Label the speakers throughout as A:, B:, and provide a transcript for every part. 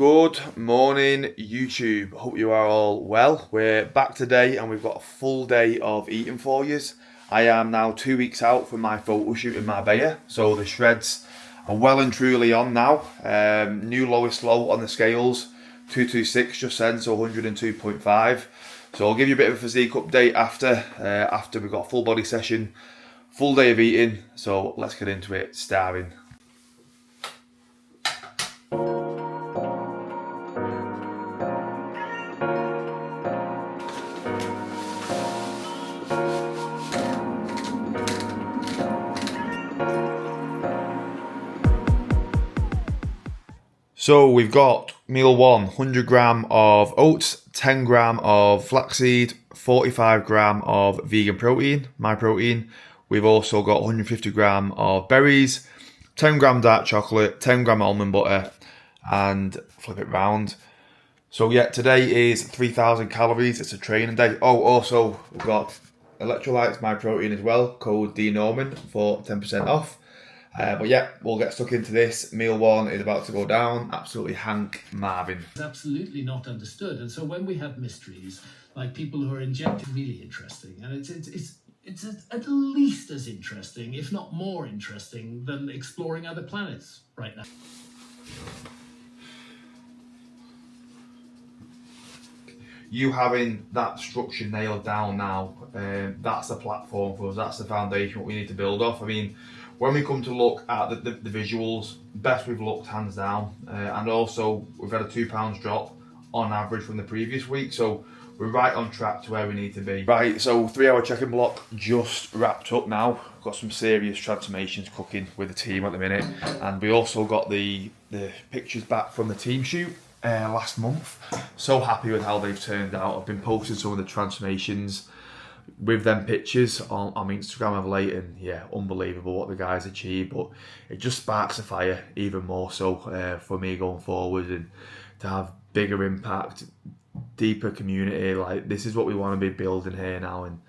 A: Good morning, YouTube. Hope you are all well. We're back today and we've got a full day of eating for you. I am now 2 weeks out from my photo shoot in Marbella, so the shreds are well and truly on now. New lowest low on the scales, 226 just then, so 102.5. So I'll give you a bit of a physique update after we've got a full body session, full day of eating. So let's get into it, starving. So we've got meal one, 100 gram of oats, 10 gram of flaxseed, 45 gram of vegan protein, my protein. We've also got 150 gram of berries, 10 gram dark chocolate, 10 gram almond butter, and flip it round. So yeah, today is 3,000 calories. It's a training day. Oh, also we've got electrolytes, my protein as well. Code DNorman for 10% off. But yeah, we'll get stuck into this. Meal one is about to go down. Absolutely Hank Marvin.
B: It's absolutely not understood. And so when we have mysteries, like people who are injected, really interesting. And it's at least as interesting, if not more interesting, than exploring other planets right now.
A: You having that structure nailed down now, that's the platform for us, that's the foundation, what we need to build off. I mean, when we come to look at the visuals, best we've looked hands down, and also we've had a 2 pounds drop on average from the previous week, so we're right on track to where we need to be. Right, so 3 hour check-in block just wrapped up now. Got some serious transformations cooking with the team at the minute, and we also got the pictures back from the team shoot last month. So happy with how they've turned out. I've been posting some of the transformations with them pictures on Instagram of late, and yeah, unbelievable what the guys achieved. But it just sparks a fire even more so for me going forward, and to have bigger impact, deeper community. Like, this is what we want to be building here now, and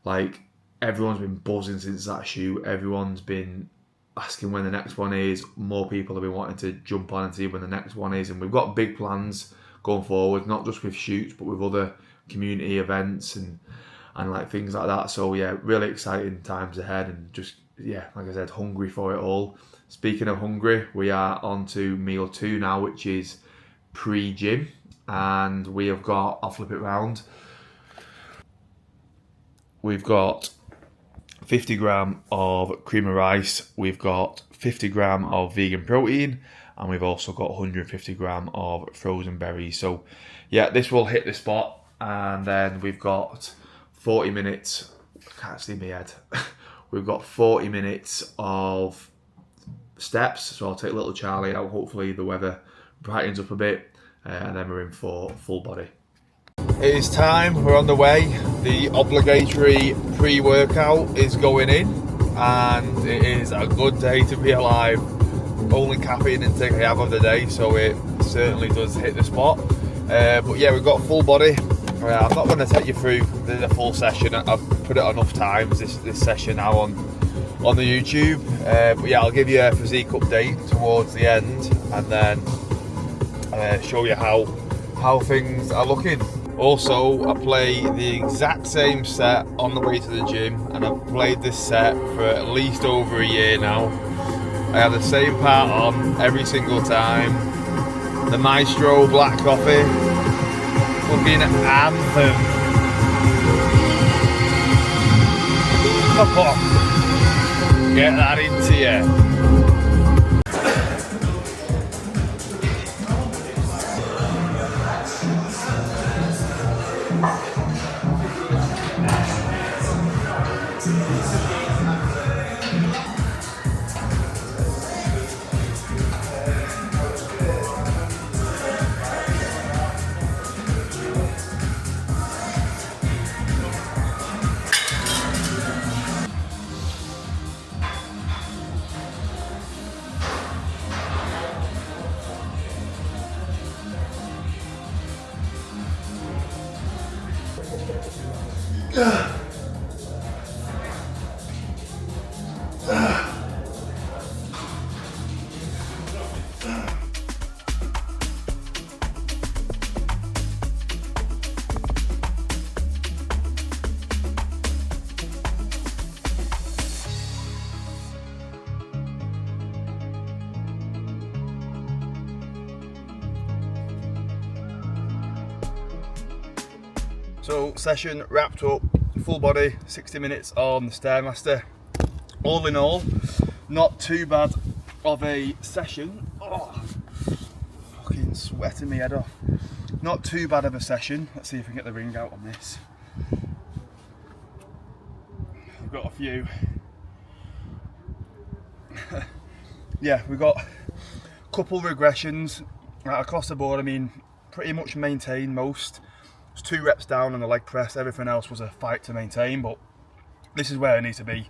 A: like, everyone's been buzzing since that shoot. Everyone's been asking when the next one is. More people have been wanting to jump on and see when the next one is, and we've got big plans going forward, not just with shoots but with other community events and like things like that. So yeah, really exciting times ahead, and just, yeah, like I said, hungry for it all. Speaking of hungry, we are on to meal two now, which is pre-gym, and we have got, I'll flip it round, we've got 50 gram of cream of rice, we've got 50 gram of vegan protein, and we've also got 150 gram of frozen berries. So yeah, this will hit the spot, and then we've got 40 minutes, I can't see my head, we've got 40 minutes of steps, so I'll take little Charlie out, hopefully the weather brightens up a bit, and then we're in for full body. It is time, we're on the way. The obligatory pre-workout is going in, and it is a good day to be alive. Only caffeine intake I have of the day, so it certainly does hit the spot. But yeah, we've got full body. I'm not going to take you through the full session. I've put it enough times, this session now on the YouTube. But yeah, I'll give you a physique update towards the end, and then show you how things are looking. Also, I play the exact same set on the way to the gym, and I've played this set for at least over a year now. I have the same part on every single time. The Maestro Black Coffee. Fucking anthem. Come on. Get that into you. So session wrapped up, full body, 60 minutes on the Stairmaster. All in all, not too bad of a session. Oh, fucking sweating my head off. Not too bad of a session. Let's see if we can get the ring out on this. I've got a few. Yeah, we've got a couple regressions right across the board. I mean, pretty much maintained most. It was 2 reps down on the leg press. Everything else was a fight to maintain, but this is where I need to be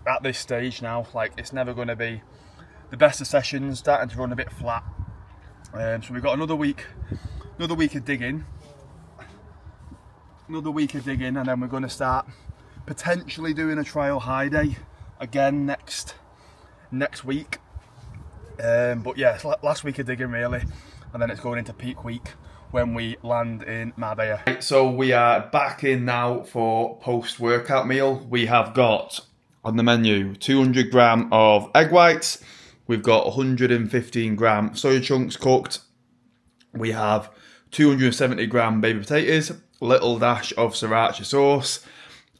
A: at this stage now. Like, it's never going to be the best of sessions, starting to run a bit flat. So we've got another week of digging, and then we're going to start potentially doing a trial high day again next week. But yeah, it's last week of digging really, and then it's going into peak week when we land in Marbella. So we are back in now for post-workout meal. We have got on the menu 200 gram of egg whites. We've got 115 gram soya chunks cooked. We have 270 gram baby potatoes, a little dash of sriracha sauce,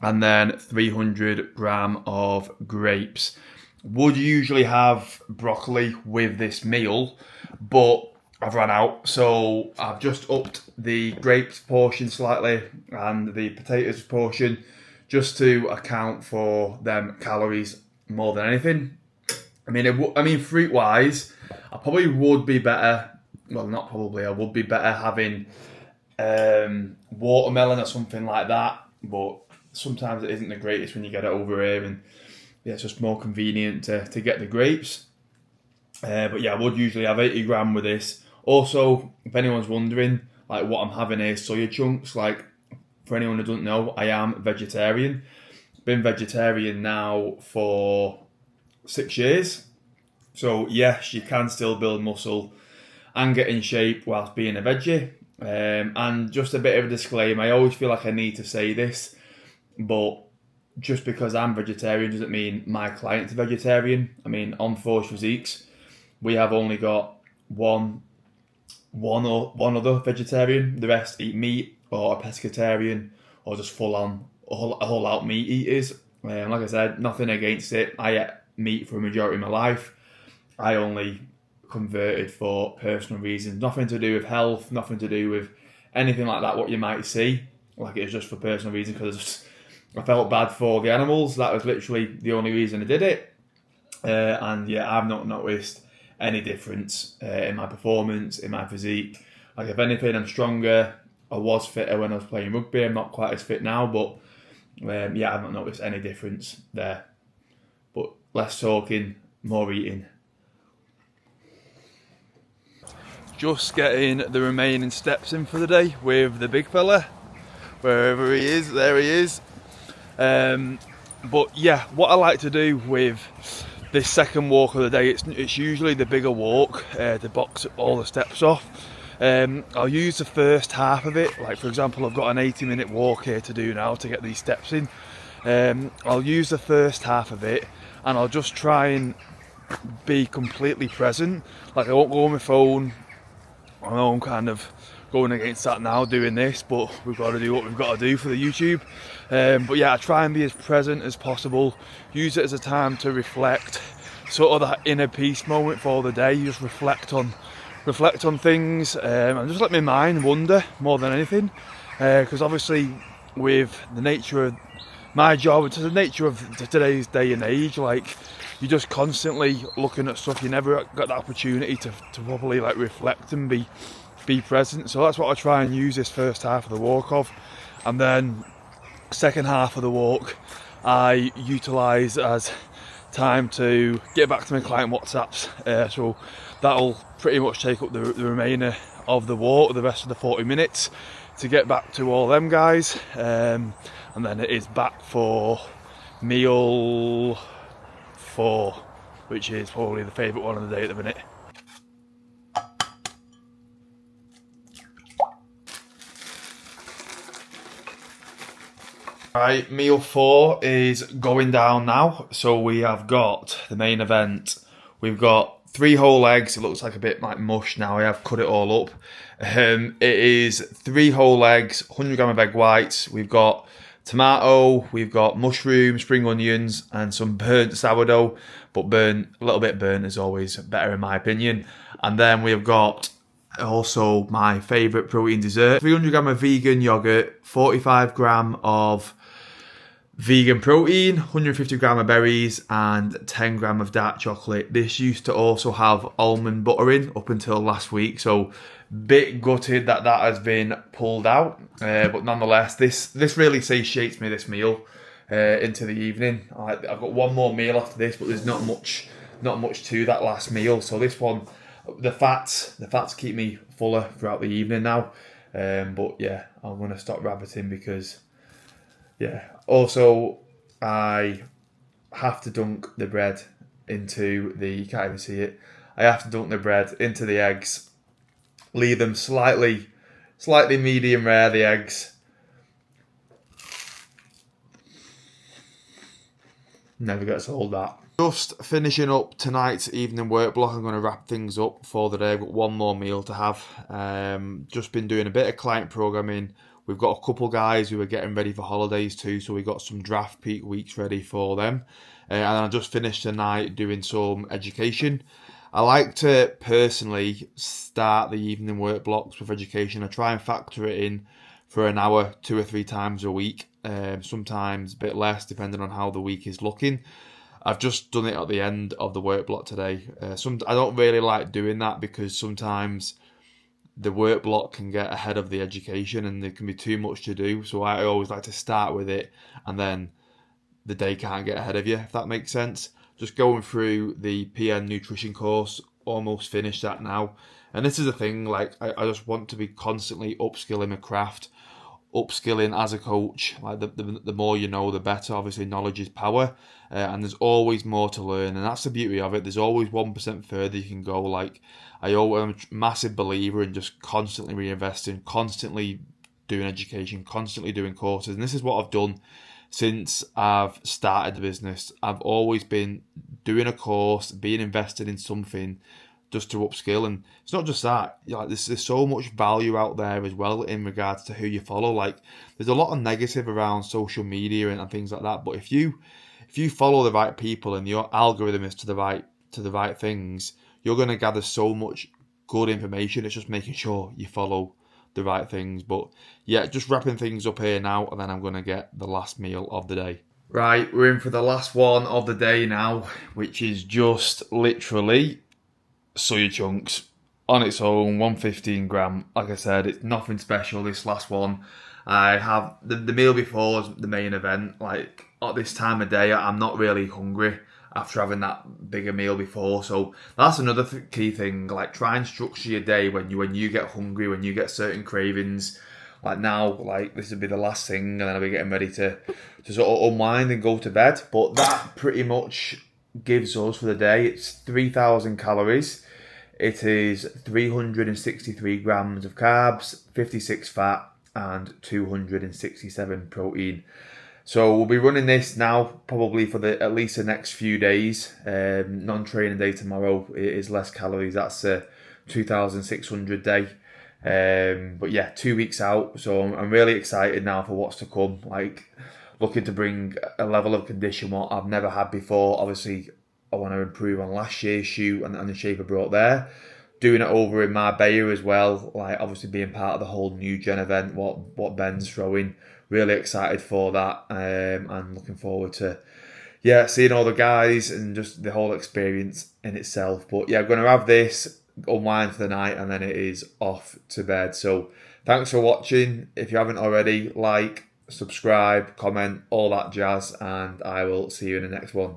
A: and then 300 gram of grapes. Would usually have broccoli with this meal, but I've run out, so I've just upped the grapes portion slightly and the potatoes portion just to account for them calories more than anything. I mean, fruit-wise, I probably would be better. Well, not probably. I would be better having watermelon or something like that, but sometimes it isn't the greatest when you get it over here, and yeah, it's just more convenient to get the grapes. But yeah, I would usually have 80 gram with this. Also, if anyone's wondering, like what I'm having here, soya chunks. Like, for anyone who doesn't know, I am vegetarian. Been vegetarian now for 6 years. So yes, you can still build muscle and get in shape whilst being a veggie. And just a bit of a disclaimer, I always feel like I need to say this, but just because I'm vegetarian doesn't mean my client's a vegetarian. I mean, on Force Physiques, we have only got one other vegetarian. The rest eat meat or a pescatarian or just full on whole out meat eaters. Like I said, nothing against it. I ate meat for a majority of my life. I only converted for personal reasons. Nothing to do with health, nothing to do with anything like that, what you might see. Like, it was just for personal reasons because I felt bad for the animals. That was literally the only reason I did it. And yeah, I've not noticed any difference in my performance, in my physique. Like, if anything, I'm stronger. I was fitter when I was playing rugby. I'm not quite as fit now, but yeah, I've not noticed any difference there. But less talking, more eating. Just getting the remaining steps in for the day with the big fella. Wherever he is, there he is. But yeah, what I like to do with this second walk of the day, it's usually the bigger walk to box all the steps off. I'll use the first half of it. Like, for example, I've got an 80-minute walk here to do now to get these steps in. I'll use the first half of it and I'll just try and be completely present. Like, I won't go on my phone. I know I'm kind of going against that now doing this, but we've got to do what we've got to do for the YouTube. But yeah, I try and be as present as possible. Use it as a time to reflect, sort of that inner peace moment for the day. You just reflect on things and just let my mind wander more than anything. Because obviously, with the nature of my job, it's the nature of today's day and age. Like, you're just constantly looking at stuff. You never got the opportunity to properly like reflect and be present. So that's what I try and use this first half of the walk of, and then second half of the walk I utilise as time to get back to my client WhatsApps. So that'll pretty much take up the remainder of the walk, the rest of the 40 minutes to get back to all them guys, and then it is back for meal 4, which is probably the favourite one of the day at the minute. Right, meal 4 is going down now. So we have got the main event. We've got 3 whole eggs. It looks like a bit like mush now. I have cut it all up. It is 3 whole eggs, 100 gram of egg whites. We've got tomato, we've got mushroom, spring onions, and some burnt sourdough, but a little bit burnt is always better in my opinion. And then we've got also my favourite protein dessert, 300 gram of vegan yogurt, 45 gram of vegan protein, 150 gram of berries, and 10 gram of dark chocolate. This used to also have almond butter in up until last week, so bit gutted that has been pulled out. But nonetheless, this really satiates me, this meal, into the evening. I've got one more meal after this, but there's not much to that last meal. So this one, the fats keep me fuller throughout the evening now. But yeah, I'm gonna stop rabbiting because. Yeah. Also, I have to dunk the bread into the. You can't even see it. I have to dunk the bread into the eggs. Leave them slightly medium rare. The eggs. Never gets old. That. Just finishing up tonight's evening work block. I'm going to wrap things up for the day. I've got one more meal to have. Just been doing a bit of client programming. We've got a couple guys who are getting ready for holidays too, so we've got some draft peak weeks ready for them. And I just finished tonight doing some education. I like to personally start the evening work blocks with education. I try and factor it in for an hour, 2 or 3 times a week, sometimes a bit less depending on how the week is looking. I've just done it at the end of the work block today. I don't really like doing that because sometimes the work block can get ahead of the education and there can be too much to do. So I always like to start with it and then the day can't get ahead of you, if that makes sense. Just going through the PN nutrition course, almost finished that now. And this is the thing, like I just want to be constantly upskilling my craft, upskilling as a coach. Like the more you know, the better. Obviously, knowledge is power, and there's always more to learn, and that's the beauty of it. There's always 1% further you can go. Like I'm a massive believer in just constantly reinvesting, constantly doing education, constantly doing courses, and this is what I've done since I've started the business. I've always been doing a course, being invested in something just to upskill. And it's not just that, like there's so much value out there as well in regards to who you follow. Like there's a lot of negative around social media and things like that, but if you follow the right people and your algorithm is to the right things, you're going to gather so much good information. It's just making sure you follow the right things. But yeah, just wrapping things up here now, and then I'm going to get the last meal of the day. Right, we're in for the last one of the day now, which is just literally soya chunks on its own, 115 gram. Like I said, it's nothing special, this last one. I have the meal before was the main event. Like at this time of day, I'm not really hungry after having that bigger meal before. So that's another key thing. Like try and structure your day when you get hungry, when you get certain cravings. Like now, like this would be the last thing, and then I'll be getting ready to sort of unwind and go to bed. But that pretty much gives us for the day. It's 3,000 calories. It is 363 grams of carbs, 56 fat, and 267 protein. So we'll be running this now probably for at least the next few days. Non-training day tomorrow is less calories. That's 2,600 day. But yeah, 2 weeks out. So I'm really excited now for what's to come. Like looking to bring a level of condition what I've never had before. Obviously, I want to improve on last year's shoot and the shape I brought there. Doing it over in Marbella as well. Like obviously being part of the whole new gen event, what Ben's throwing. Really excited for that, and looking forward to seeing all the guys and just the whole experience in itself. But yeah, I'm going to have this, unwind for the night, and then it is off to bed. So thanks for watching. If you haven't already, like, subscribe, comment, all that jazz, and I will see you in the next one.